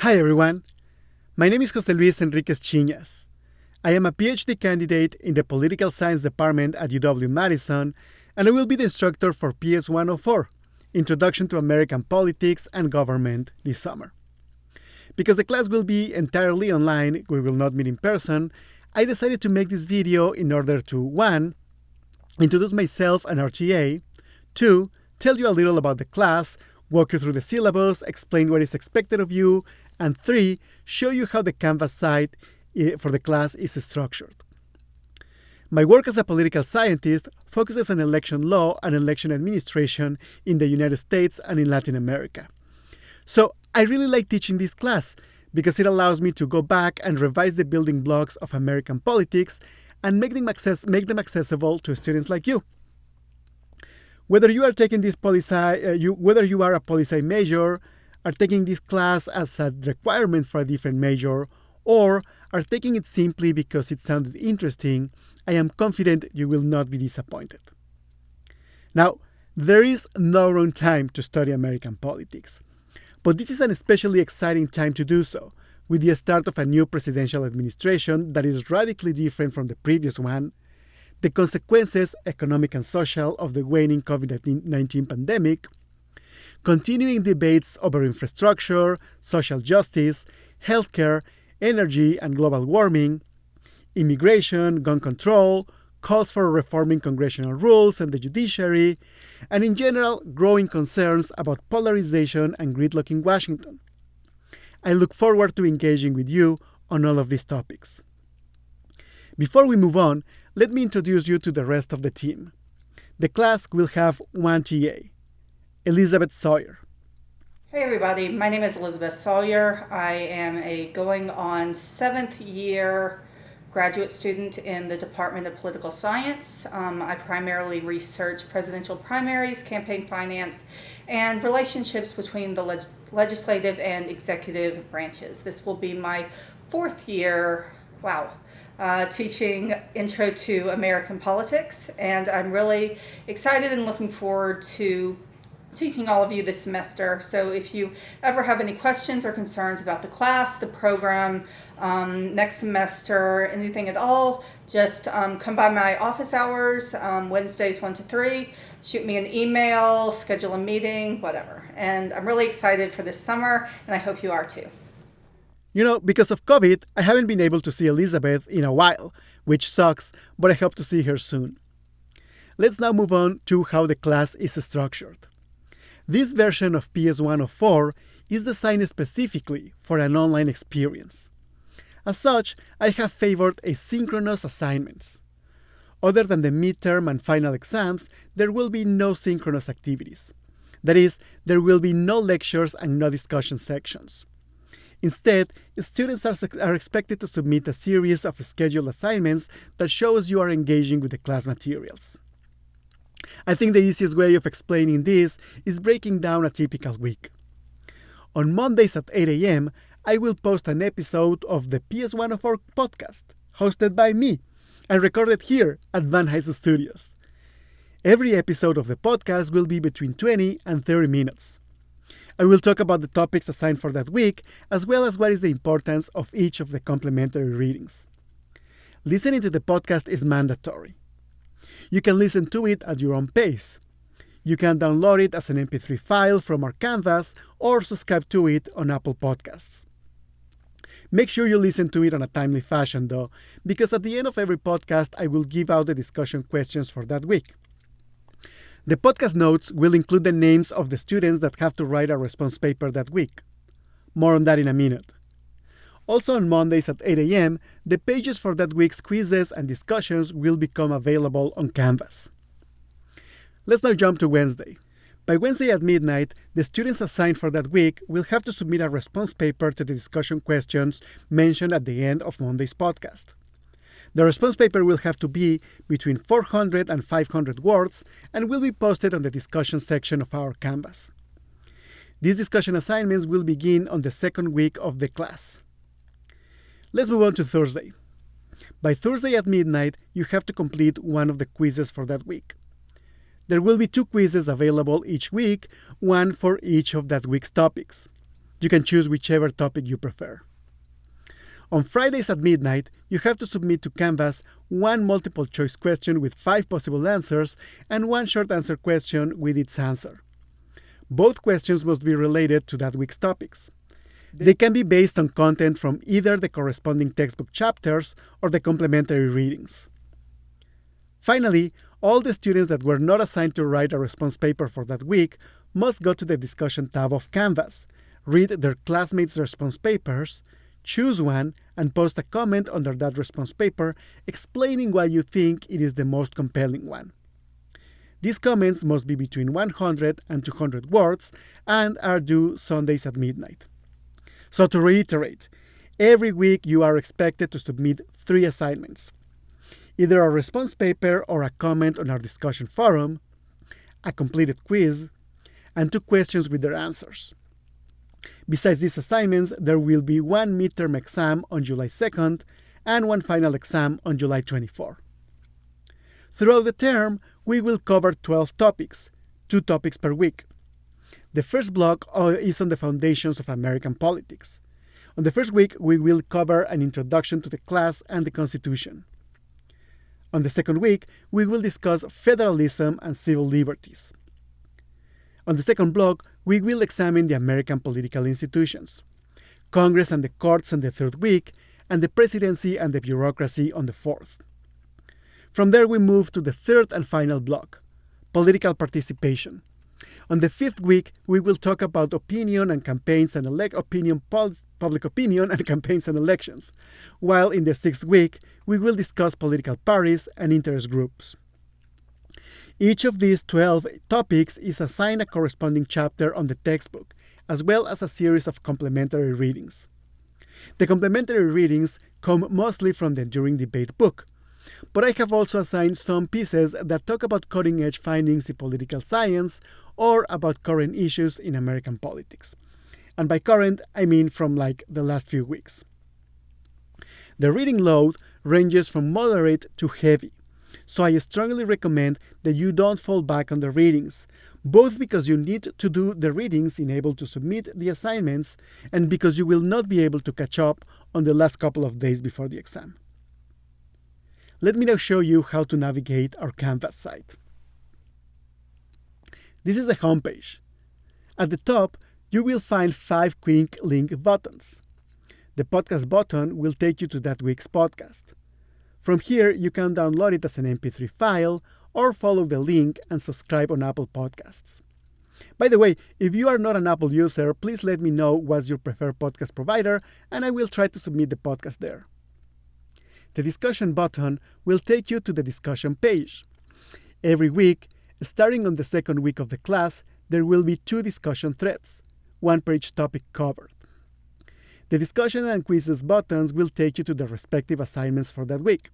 Hi everyone, my name is José Luis Enriquez Chiñas. I am a PhD candidate in the Political Science Department at UW-Madison, and I will be the instructor for PS104, Introduction to American Politics and Government, this summer. Because the class will be entirely online, we will not meet in person, I decided to make this video in order to 1. Introduce myself and RTA, 2. Tell you a little about the class, walk you through the syllabus, explain what is expected of you, and 3. Show you how the Canvas site for the class is structured. My work as a political scientist focuses on election law and election administration in the United States and in Latin America. So I really like teaching this class because it allows me to go back and revise the building blocks of American politics and make them accessible to students like you. Whether you are taking this whether you are a poli-sci major, are taking this class as a requirement for a different major, or are taking it simply because it sounded interesting, I am confident you will not be disappointed. Now, there is no wrong time to study American politics, but this is an especially exciting time to do so, with the start of a new presidential administration that is radically different from the previous one, the consequences, economic and social, of the waning COVID-19 pandemic, continuing debates over infrastructure, social justice, healthcare, energy and global warming, immigration, gun control, calls for reforming congressional rules and the judiciary, and in general, growing concerns about polarization and gridlock in Washington. I look forward to engaging with you on all of these topics. Before we move on, let me introduce you to the rest of the team. The class will have one TA, Elizabeth Sawyer. Hey everybody, my name is Elizabeth Sawyer. I am a going on 7th year graduate student in the Department of Political Science. I primarily research presidential primaries, campaign finance, and relationships between the legislative and executive branches. This will be my 4th year, teaching Intro to American Politics, and I'm really excited and looking forward to teaching all of you this semester. So if you ever have any questions or concerns about the class, the program, next semester, anything at all, just come by my office hours, Wednesdays 1 to 3, shoot me an email, schedule a meeting, whatever. And I'm really excited for this summer, and I hope you are too. Because of COVID, I haven't been able to see Elizabeth in a while, which sucks, but I hope to see her soon. Let's now move on to how the class is structured. This version of PS104 is designed specifically for an online experience. As such, I have favored asynchronous assignments. Other than the midterm and final exams, there will be no synchronous activities. That is, there will be no lectures and no discussion sections. Instead, students are expected to submit a series of scheduled assignments that shows you are engaging with the class materials. I think the easiest way of explaining this is breaking down a typical week. On Mondays at 8 a.m., I will post an episode of the PS104 podcast, hosted by me, and recorded here at Van Hise Studios. Every episode of the podcast will be between 20 and 30 minutes. I will talk about the topics assigned for that week, as well as what is the importance of each of the complementary readings. Listening to the podcast is mandatory. You can listen to it at your own pace. You can download it as an MP3 file from our Canvas or subscribe to it on Apple Podcasts. Make sure you listen to it on a timely fashion, though, because at the end of every podcast, I will give out the discussion questions for that week. The podcast notes will include the names of the students that have to write a response paper that week. More on that in a minute. Also on Mondays at 8 a.m., the pages for that week's quizzes and discussions will become available on Canvas. Let's now jump to Wednesday. By Wednesday at midnight, the students assigned for that week will have to submit a response paper to the discussion questions mentioned at the end of Monday's podcast. The response paper will have to be between 400 and 500 words and will be posted on the discussion section of our Canvas. These discussion assignments will begin on the second week of the class. Let's move on to Thursday. By Thursday at midnight, you have to complete one of the quizzes for that week. There will be 2 quizzes available each week, one for each of that week's topics. You can choose whichever topic you prefer. On Fridays at midnight, you have to submit to Canvas one multiple choice question with 5 possible answers and one short answer question with its answer. Both questions must be related to that week's topics. They can be based on content from either the corresponding textbook chapters or the complementary readings. Finally, all the students that were not assigned to write a response paper for that week must go to the discussion tab of Canvas, read their classmates' response papers, choose one, and post a comment under that response paper explaining why you think it is the most compelling one. These comments must be between 100 and 200 words and are due Sundays at midnight. So to reiterate, every week you are expected to submit 3 assignments: either a response paper or a comment on our discussion forum, a completed quiz, and 2 questions with their answers. Besides these assignments, there will be one midterm exam on July 2nd and one final exam on July 24th. Throughout the term, we will cover 12 topics, 2 topics per week. The first block is on the foundations of American politics. On the first week, we will cover an introduction to the class and the Constitution. On the second week, we will discuss federalism and civil liberties. On the second block, we will examine the American political institutions, Congress and the courts on the third week, and the presidency and the bureaucracy on the fourth. From there, we move to the third and final block, political participation. On the fifth week, we will talk about opinion and campaigns and public opinion and campaigns and elections, while in the sixth week, we will discuss political parties and interest groups. Each of these 12 topics is assigned a corresponding chapter on the textbook, as well as a series of complementary readings. The complementary readings come mostly from the During Debate book, but I have also assigned some pieces that talk about cutting-edge findings in political science or about current issues in American politics. And by current, I mean from the last few weeks. The reading load ranges from moderate to heavy, so I strongly recommend that you don't fall back on the readings, both because you need to do the readings in able to submit the assignments and because you will not be able to catch up on the last couple of days before the exam. Let me now show you how to navigate our Canvas site. This is the homepage. At the top, you will find 5 quick link buttons. The podcast button will take you to that week's podcast. From here, you can download it as an MP3 file or follow the link and subscribe on Apple Podcasts. By the way, if you are not an Apple user, please let me know what's your preferred podcast provider and I will try to submit the podcast there. The discussion button will take you to the discussion page. Every week, starting on the second week of the class, there will be 2 discussion threads, one per each topic covered. The discussion and quizzes buttons will take you to the respective assignments for that week.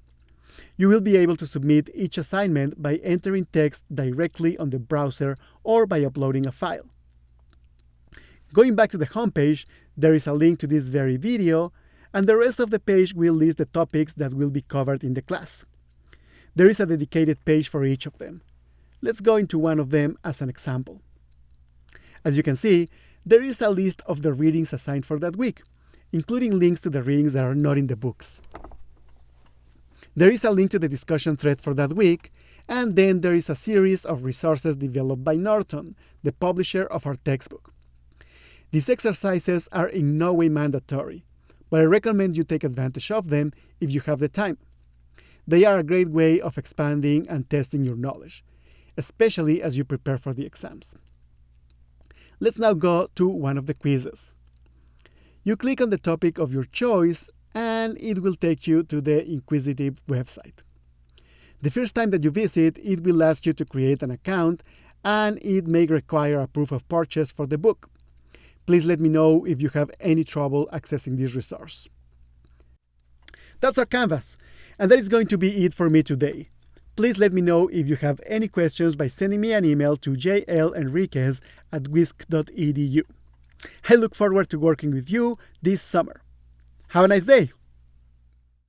You will be able to submit each assignment by entering text directly on the browser or by uploading a file. Going back to the homepage, there is a link to this very video, and the rest of the page will list the topics that will be covered in the class. There is a dedicated page for each of them. Let's go into one of them as an example. As you can see, there is a list of the readings assigned for that week, including links to the readings that are not in the books. There is a link to the discussion thread for that week, and then there is a series of resources developed by Norton, the publisher of our textbook. These exercises are in no way mandatory, but I recommend you take advantage of them if you have the time. They are a great way of expanding and testing your knowledge, especially as you prepare for the exams. Let's now go to one of the quizzes. You click on the topic of your choice and it will take you to the Inquisitive website. The first time that you visit, it will ask you to create an account and it may require a proof of purchase for the book. Please let me know if you have any trouble accessing this resource. That's our Canvas, and that is going to be it for me today. Please let me know if you have any questions by sending me an email to jlenriquez@wisc.edu. I look forward to working with you this summer. Have a nice day!